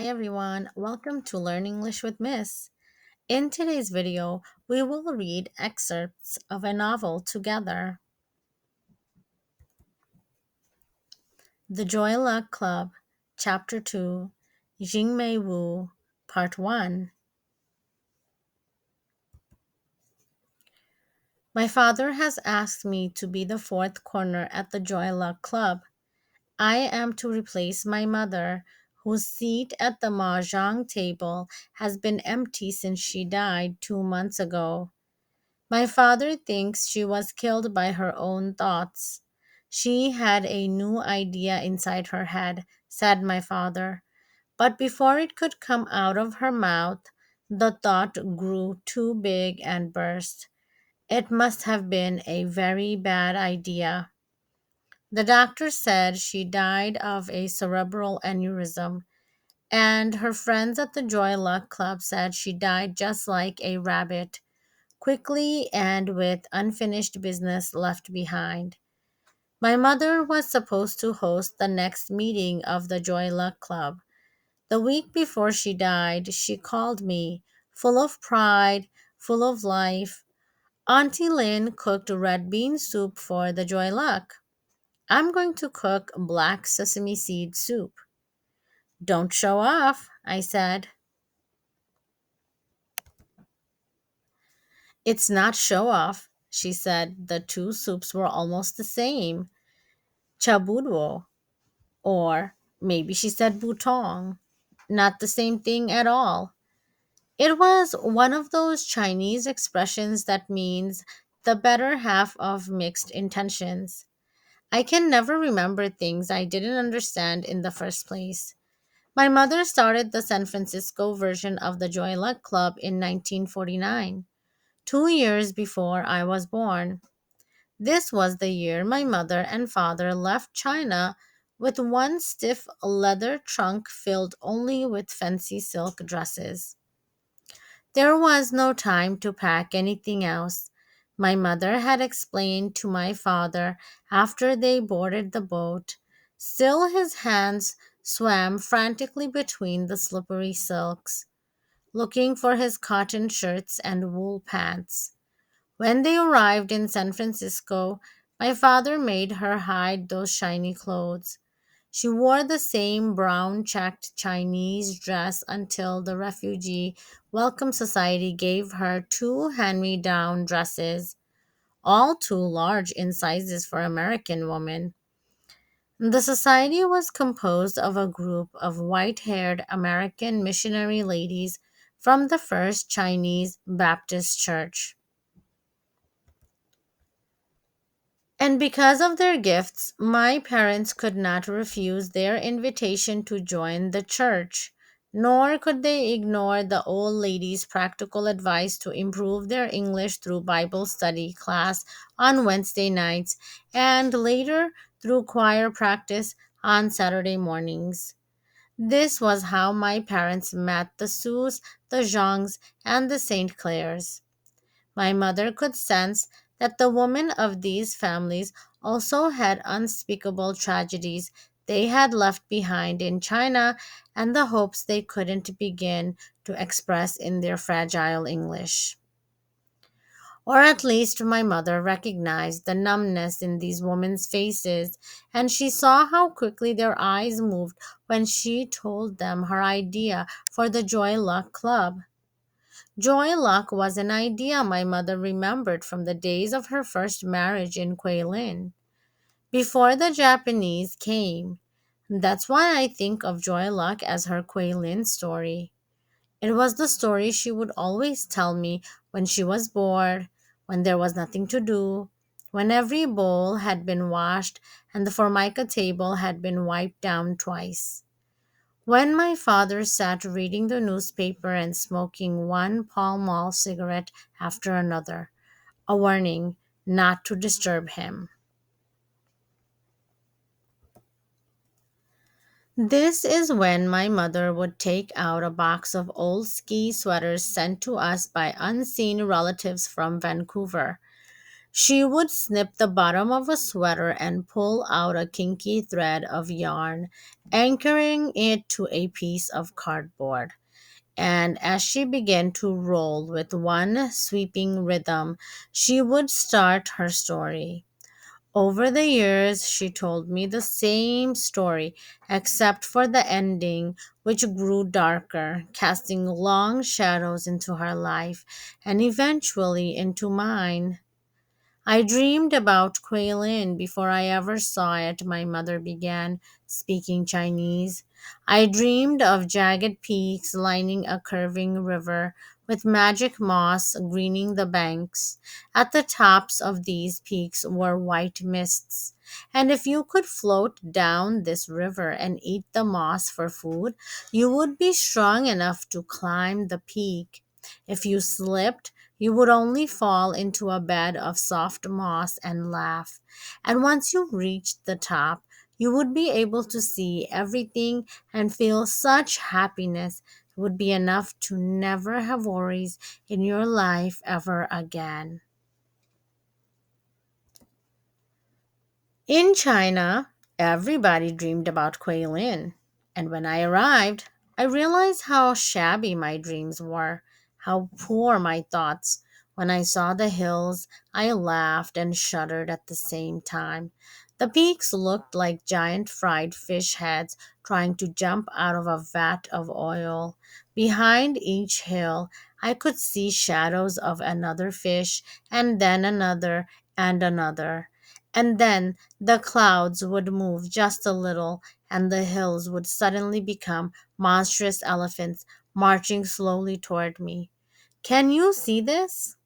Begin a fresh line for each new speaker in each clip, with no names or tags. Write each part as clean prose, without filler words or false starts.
Hi everyone, welcome to Learn English with Miss. In today's video, we will read excerpts of a novel together. The Joy Luck Club, Chapter 2, Jing-Mei Wu, Part 1. My father has asked me to be the fourth corner at the Joy Luck Club. I am to replace my mother, whose seat at the mahjong table has been empty since she died 2 months ago. My father thinks she was killed by her own thoughts. She had a new idea inside her head, said my father. But before it could come out of her mouth, the thought grew too big and burst. It must have been a very bad idea. The doctor said she died of a cerebral aneurysm, and her friends at the Joy Luck Club said she died just like a rabbit, quickly and with unfinished business left behind. My mother was supposed to host the next meeting of the Joy Luck Club. The week before she died, she called me, full of pride, full of life. Auntie Lynn cooked red bean soup for the Joy Luck. I'm going to cook black sesame seed soup. Don't show off, I said. It's not show off, she said. The two soups were almost the same. Chabuduo. Or maybe she said butong. Not the same thing at all. It was one of those Chinese expressions that means the better half of mixed intentions. I can never remember things I didn't understand in the first place. My mother started the San Francisco version of the Joy Luck Club in 1949, 2 years before I was born. This was the year my mother and father left China with one stiff leather trunk filled only with fancy silk dresses. There was no time to pack anything else. My mother had explained to my father after they boarded the boat. Still, his hands swam frantically between the slippery silks, looking for his cotton shirts and wool pants. When they arrived in San Francisco, my father made her hide those shiny clothes. She wore the same brown checked Chinese dress until the Refugee Welcome Society gave her two hand me down dresses, all too large in sizes for American women. The society was composed of a group of white haired American missionary ladies from the First Chinese Baptist Church. And because of their gifts, my parents could not refuse their invitation to join the church, nor could they ignore the old lady's practical advice to improve their English through Bible study class on Wednesday nights and later through choir practice on Saturday mornings. This was how my parents met the Sues, the Zhongs, and the St. Clairs. My mother could sense that the women of these families also had unspeakable tragedies they had left behind in China and the hopes they couldn't begin to express in their fragile English. Or at least my mother recognized the numbness in these women's faces, and she saw how quickly their eyes moved when she told them her idea for the Joy Luck Club. Joy Luck was an idea my mother remembered from the days of her first marriage in Guilin, before the Japanese came. That's why I think of Joy Luck as her Guilin story. It was the story she would always tell me when she was bored, when there was nothing to do, when every bowl had been washed and the formica table had been wiped down twice. When my father sat reading the newspaper and smoking one Pall Mall cigarette after another, a warning not to disturb him. This is when my mother would take out a box of old ski sweaters sent to us by unseen relatives from Vancouver. She would snip the bottom of a sweater and pull out a kinky thread of yarn, anchoring it to a piece of cardboard. And as she began to roll with one sweeping rhythm, she would start her story. Over the years, she told me the same story, except for the ending, which grew darker, casting long shadows into her life and eventually into mine. I dreamed about Quailin before I ever saw it, my mother began, speaking Chinese. I dreamed of jagged peaks lining a curving river, with magic moss greening the banks. At the tops of these peaks were white mists. And if you could float down this river and eat the moss for food, you would be strong enough to climb the peak. If you slipped, you would only fall into a bed of soft moss and laugh. And once you reached the top, you would be able to see everything and feel such happiness. It would be enough to never have worries in your life ever again. In China, everybody dreamed about Kuei-lin, and when I arrived, I realized how shabby my dreams were, how poor my thoughts. When I saw the hills, I laughed and shuddered at the same time. The peaks looked like giant fried fish heads trying to jump out of a vat of oil. Behind each hill, I could see shadows of another fish, and then another, and another. And then the clouds would move just a little, and the hills would suddenly become monstrous elephants marching slowly toward me. Can you see this?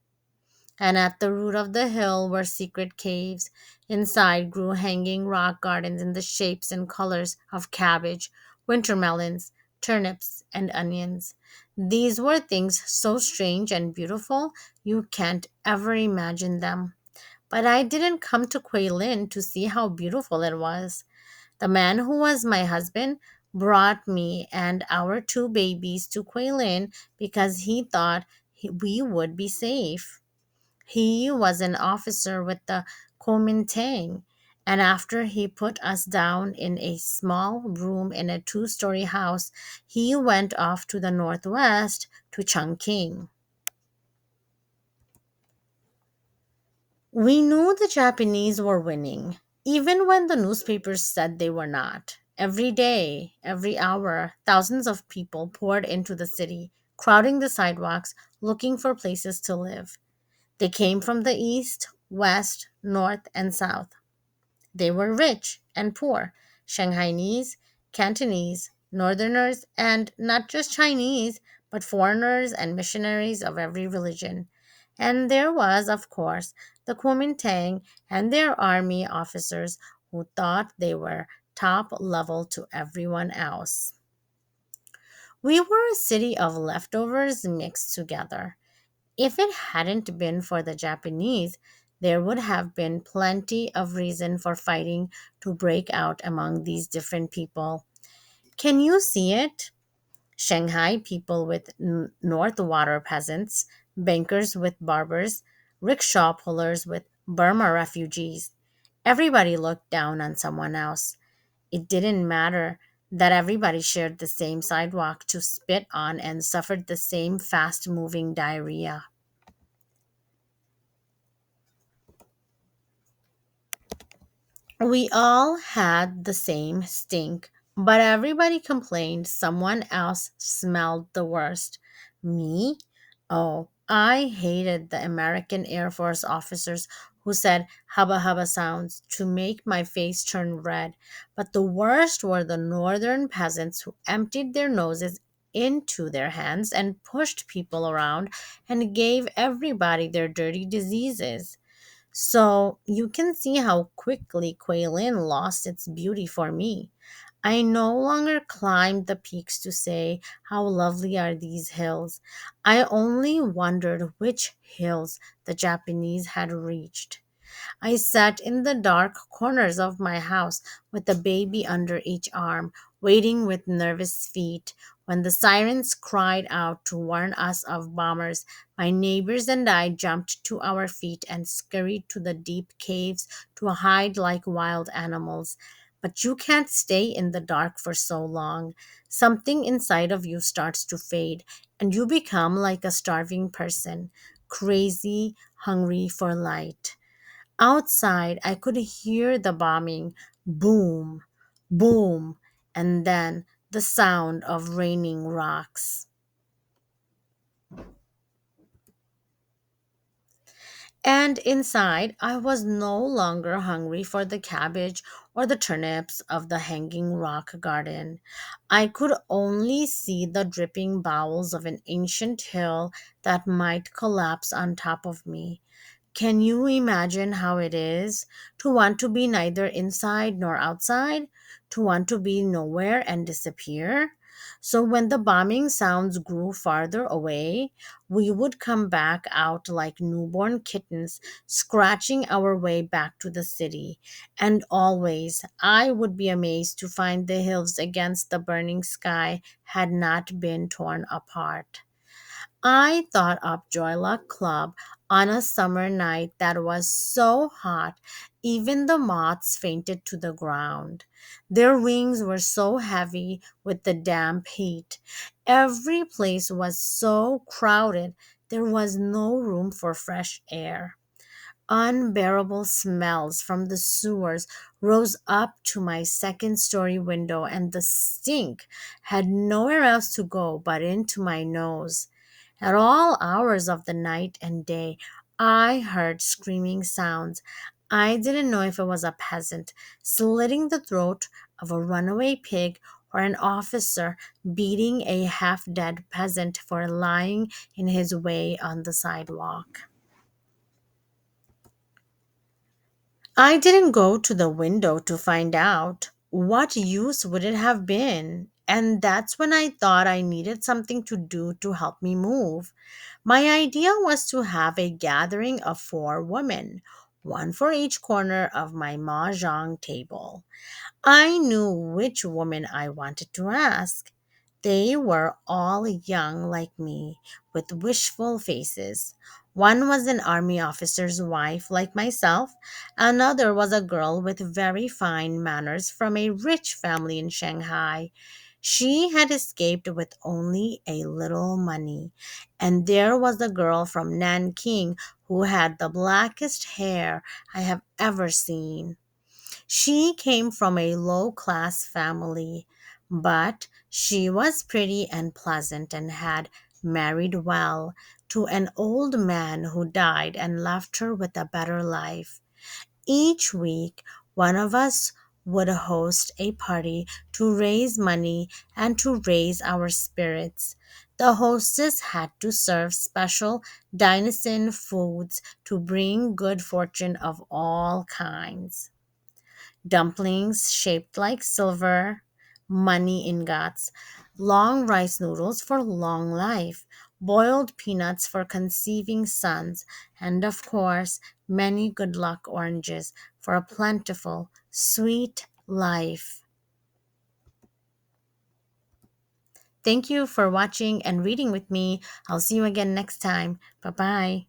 And at the root of the hill were secret caves. Inside grew hanging rock gardens in the shapes and colors of cabbage, winter melons, turnips, and onions. These were things so strange and beautiful you can't ever imagine them. But I didn't come to Quailin to see how beautiful it was. The man who was my husband brought me and our two babies to Quailin because he thought we would be safe. He was an officer with the Kuomintang, and after he put us down in a small room in a two-story house, he went off to the northwest to Chongqing. We knew the Japanese were winning, even when the newspapers said they were not. Every day, every hour, thousands of people poured into the city, crowding the sidewalks, looking for places to live. They came from the east, west, north, and south. They were rich and poor, Shanghainese, Cantonese, Northerners, and not just Chinese, but foreigners and missionaries of every religion. And there was, of course, the Kuomintang and their army officers who thought they were top level to everyone else. We were a city of leftovers mixed together. If it hadn't been for the Japanese, there would have been plenty of reason for fighting to break out among these different people. Can you see it? Shanghai people with North Water peasants, bankers with barbers, rickshaw pullers with Burma refugees. Everybody looked down on someone else. It didn't matter that everybody shared the same sidewalk to spit on and suffered the same fast moving diarrhea. We all had the same stink, but everybody complained someone else smelled the worst. Me? Oh, I hated the American Air Force officers who said hubba hubba sounds to make my face turn red. But the worst were the northern peasants who emptied their noses into their hands and pushed people around and gave everybody their dirty diseases. So you can see how quickly Quailin lost its beauty for me. I no longer climbed the peaks to say, how lovely are these hills. I only wondered which hills the Japanese had reached. I sat in the dark corners of my house with the baby under each arm, waiting with nervous feet, When the sirens cried out to warn us of bombers, my neighbors and I jumped to our feet and scurried to the deep caves to hide like wild animals. But you can't stay in the dark for so long. Something inside of you starts to fade, and you become like a starving person, crazy, hungry for light. Outside, I could hear the bombing boom, boom, and then the sound of raining rocks. And inside, I was no longer hungry for the cabbage or the turnips of the hanging rock garden. I could only see the dripping bowels of an ancient hill that might collapse on top of me. Can you imagine how it is to want to be neither inside nor outside, to want to be nowhere and disappear? So, when the bombing sounds grew farther away, we would come back out like newborn kittens, scratching our way back to the city. And always, I would be amazed to find the hills against the burning sky had not been torn apart. I thought up Joy Luck Club on a summer night that was so hot, even the moths fainted to the ground. Their wings were so heavy with the damp heat. Every place was so crowded, there was no room for fresh air. Unbearable smells from the sewers rose up to my second story window, and the stink had nowhere else to go but into my nose. At all hours of the night and day, I heard screaming sounds. I didn't know if it was a peasant slitting the throat of a runaway pig or an officer beating a half dead peasant for lying in his way on the sidewalk. I didn't go to the window to find out. What use would it have been? And that's when I thought I needed something to do to help me move. My idea was to have a gathering of four women, one for each corner of my mahjong table. I knew which woman I wanted to ask. They were all young like me, with wishful faces. One was an army officer's wife like myself, another was a girl with very fine manners from a rich family in Shanghai. She had escaped with only a little money. And there was a girl from Nanking who had the blackest hair I have ever seen. She came from a low class family, but she was pretty and pleasant and had married well to an old man who died and left her with a better life. Each week, one of us would host a party to raise money and to raise our spirits. The hostess had to serve special dine-in foods to bring good fortune of all kinds: dumplings shaped like silver, money ingots, long rice noodles for long life, boiled peanuts for conceiving sons, and of course, many good luck oranges for a plentiful, sweet life. Thank you for watching and reading with me. I'll see you again next time. Bye bye.